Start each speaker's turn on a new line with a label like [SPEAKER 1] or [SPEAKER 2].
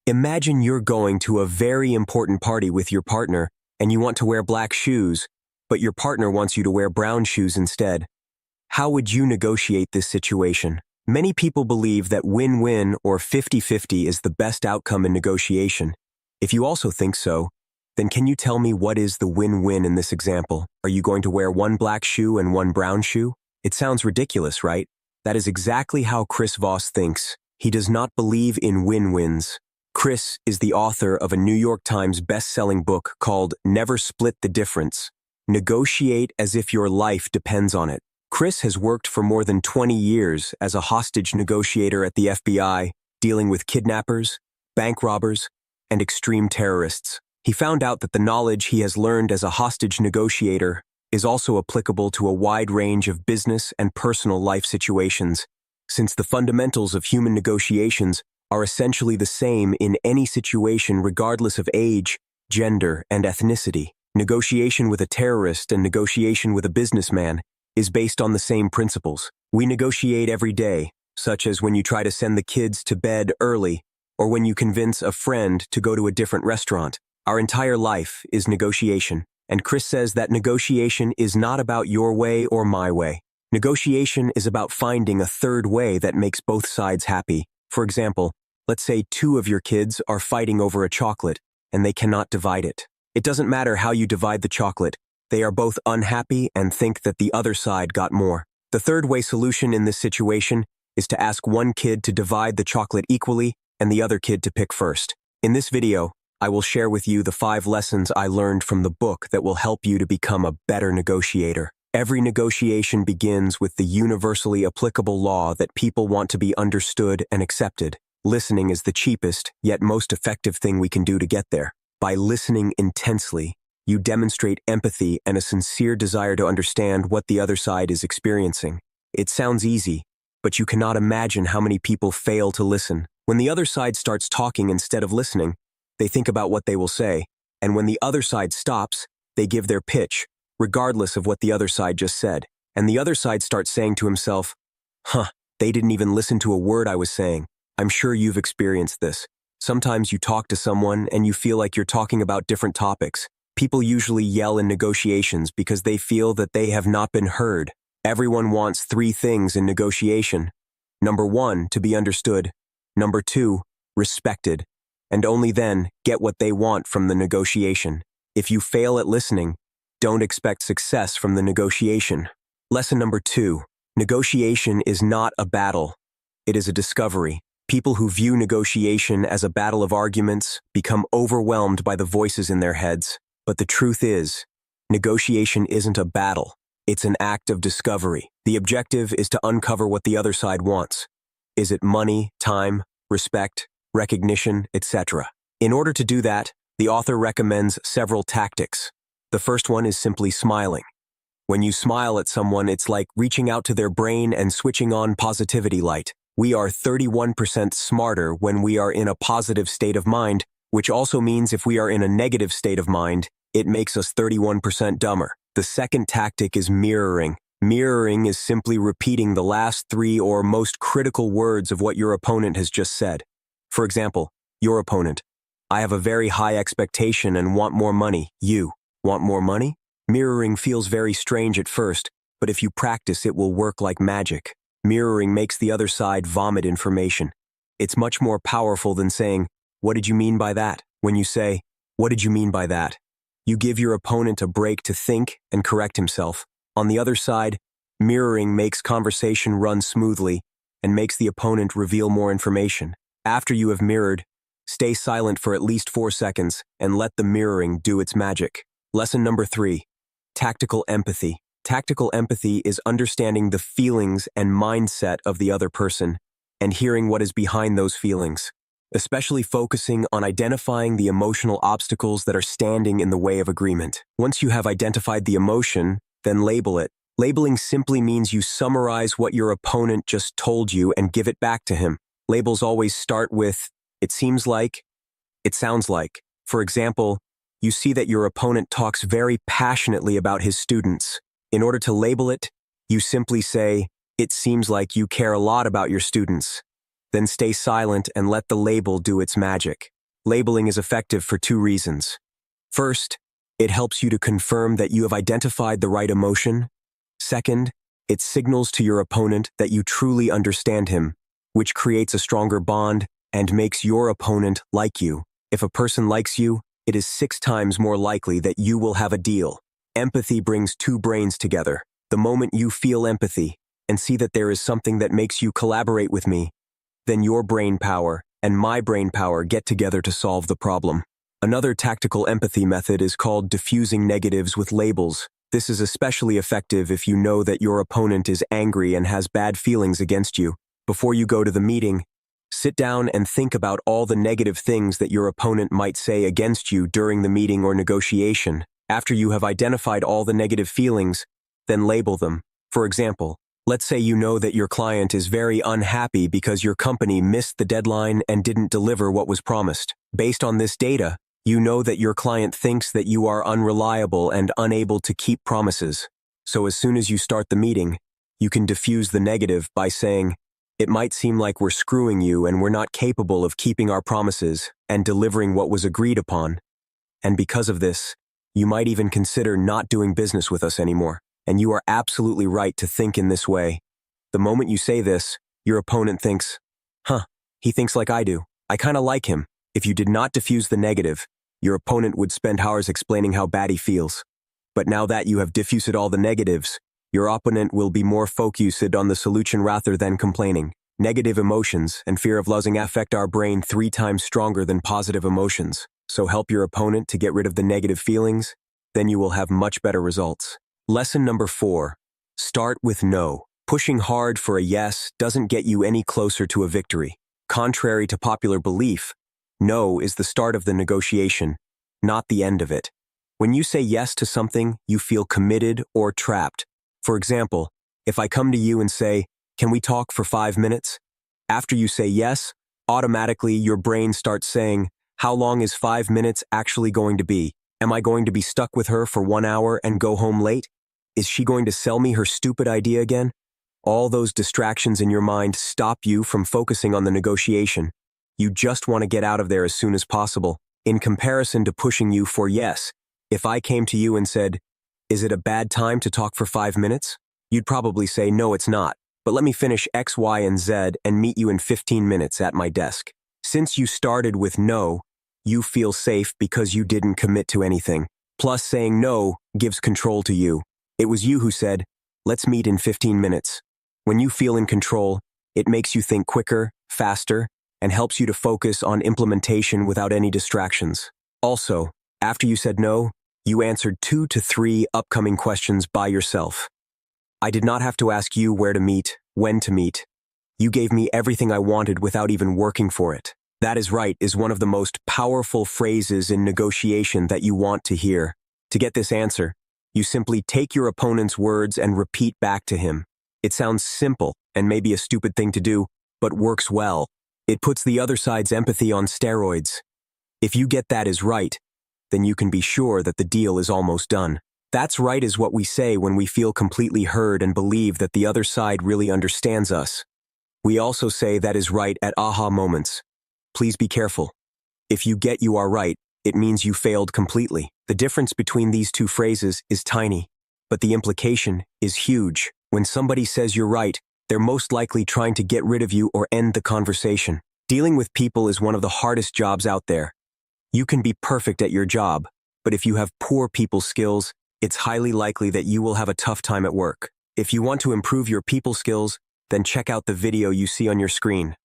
[SPEAKER 1] Imagine you're going to a very important party with your partner and you want to wear black shoes, but your partner wants you to wear brown shoes instead. How would you negotiate this situation? Many people believe that win-win or 50-50 is the best outcome in negotiation. If you also think so, then can you tell me what is the win-win in this example? Are you going to wear one black shoe and one brown shoe? It sounds ridiculous, right? That is exactly how Chris Voss thinks. He does not believe in win-wins. Chris is the author of a New York Times best-selling book called Never Split the Difference. Negotiate as if your life depends on it. Chris has worked for more than 20 years as a hostage negotiator at the FBI, dealing with kidnappers, bank robbers, and extreme terrorists. He found out that the knowledge he has learned as a hostage negotiator is also applicable to a wide range of business and personal life situations, since the fundamentals of human negotiations are essentially the same in any situation regardless of age, gender, and ethnicity. Negotiation with a terrorist and negotiation with a businessman is based on the same principles. We negotiate every day, such as when you try to send the kids to bed early or when you convince a friend to go to a different restaurant. Our entire life is negotiation, and Chris says that negotiation is not about your way or my way. Negotiation is about finding a third way that makes both sides happy. For example, let's say two of your kids are fighting over a chocolate and they cannot divide it. It doesn't matter how you divide the chocolate. They are both unhappy and think that the other side got more. The third way solution in this situation is to ask one kid to divide the chocolate equally and the other kid to pick first. In this video, I will share with you the 5 lessons I learned from the book that will help you to become a better negotiator. Every negotiation begins with the universally applicable law that people want to be understood and accepted. Listening is the cheapest, yet most effective thing we can do to get there. By listening intensely, you demonstrate empathy and a sincere desire to understand what the other side is experiencing. It sounds easy, but you cannot imagine how many people fail to listen. When the other side starts talking instead of listening, they think about what they will say, and when the other side stops, they give their pitch, regardless of what the other side just said. And the other side starts saying to himself, they didn't even listen to a word I was saying. I'm sure you've experienced this. Sometimes you talk to someone and you feel like you're talking about different topics. People usually yell in negotiations because they feel that they have not been heard. Everyone wants 3 things in negotiation. Number 1, to be understood. Number 2, respected. And only then get what they want from the negotiation. If you fail at listening, don't expect success from the negotiation. Lesson number 2, negotiation is not a battle. It is a discovery. People who view negotiation as a battle of arguments become overwhelmed by the voices in their heads. But the truth is, negotiation isn't a battle. It's an act of discovery. The objective is to uncover what the other side wants. Is it money, time, respect, recognition, etc.? In order to do that, the author recommends several tactics. The first one is simply smiling. When you smile at someone, it's like reaching out to their brain and switching on positivity light. We are 31% smarter when we are in a positive state of mind, which also means if we are in a negative state of mind, it makes us 31% dumber. The second tactic is mirroring. Mirroring is simply repeating the last 3 or most critical words of what your opponent has just said. For example, your opponent, I have a very high expectation and want more money. You, want more money? Mirroring feels very strange at first, but if you practice, it will work like magic. Mirroring makes the other side vomit information. It's much more powerful than saying, what did you mean by that? When you say, what did you mean by that? You give your opponent a break to think and correct himself. On the other side, mirroring makes conversation run smoothly and makes the opponent reveal more information. After you have mirrored, stay silent for at least 4 seconds and let the mirroring do its magic. Lesson number 3, tactical empathy. Tactical empathy is understanding the feelings and mindset of the other person and hearing what is behind those feelings, especially focusing on identifying the emotional obstacles that are standing in the way of agreement. Once you have identified the emotion, then label it. Labeling simply means you summarize what your opponent just told you and give it back to him. Labels always start with, it seems like, it sounds like. For example, you see that your opponent talks very passionately about his students. In order to label it, you simply say, it seems like you care a lot about your students. Then stay silent and let the label do its magic. Labeling is effective for two reasons. First, it helps you to confirm that you have identified the right emotion. Second, it signals to your opponent that you truly understand him, which creates a stronger bond and makes your opponent like you. If a person likes you, it is 6 times more likely that you will have a deal. Empathy brings two brains together. The moment you feel empathy and see that there is something that makes you collaborate with me, then your brain power and my brain power get together to solve the problem. Another tactical empathy method is called diffusing negatives with labels. This is especially effective if you know that your opponent is angry and has bad feelings against you. Before you go to the meeting, sit down and think about all the negative things that your opponent might say against you during the meeting or negotiation. After you have identified all the negative feelings, then label them. For example, let's say you know that your client is very unhappy because your company missed the deadline and didn't deliver what was promised. Based on this data, you know that your client thinks that you are unreliable and unable to keep promises. So as soon as you start the meeting, you can diffuse the negative by saying, "It might seem like we're screwing you and we're not capable of keeping our promises and delivering what was agreed upon. And because of this, you might even consider not doing business with us anymore. And you are absolutely right to think in this way." The moment you say this, your opponent thinks, he thinks like I do. I kind of like him. If you did not diffuse the negative, your opponent would spend hours explaining how bad he feels. But now that you have diffused all the negatives, your opponent will be more focused on the solution rather than complaining. Negative emotions and fear of losing affect our brain 3 times stronger than positive emotions. So help your opponent to get rid of the negative feelings, then you will have much better results. Lesson number 4. Start with no. Pushing hard for a yes doesn't get you any closer to a victory. Contrary to popular belief, no is the start of the negotiation, not the end of it. When you say yes to something, you feel committed or trapped. For example, if I come to you and say, "Can we talk for 5 minutes?" After you say yes, automatically your brain starts saying, "How long is 5 minutes actually going to be? Am I going to be stuck with her for 1 hour and go home late? Is she going to sell me her stupid idea again?" All those distractions in your mind stop you from focusing on the negotiation. You just want to get out of there as soon as possible. In comparison to pushing you for yes, if I came to you and said, "Is it a bad time to talk for 5 minutes?" You'd probably say, "No, it's not, but let me finish X, Y, and Z and meet you in 15 minutes at my desk." Since you started with no, you feel safe because you didn't commit to anything. Plus, saying no gives control to you. It was you who said, "Let's meet in 15 minutes. When you feel in control, it makes you think quicker, faster, and helps you to focus on implementation without any distractions. Also, after you said no, you answered 2 to 3 upcoming questions by yourself. I did not have to ask you where to meet, when to meet. You gave me everything I wanted without even working for it. That is right is one of the most powerful phrases in negotiation that you want to hear. To get this answer, you simply take your opponent's words and repeat back to him. It sounds simple and maybe a stupid thing to do, but works well. It puts the other side's empathy on steroids. If you get that is right, then you can be sure that the deal is almost done. That's right is what we say when we feel completely heard and believe that the other side really understands us. We also say that is right at aha moments. Please be careful. If you get "you are right," it means you failed completely. The difference between these two phrases is tiny, but the implication is huge. When somebody says you're right, they're most likely trying to get rid of you or end the conversation. Dealing with people is one of the hardest jobs out there. You can be perfect at your job, but if you have poor people skills, it's highly likely that you will have a tough time at work. If you want to improve your people skills, then check out the video you see on your screen.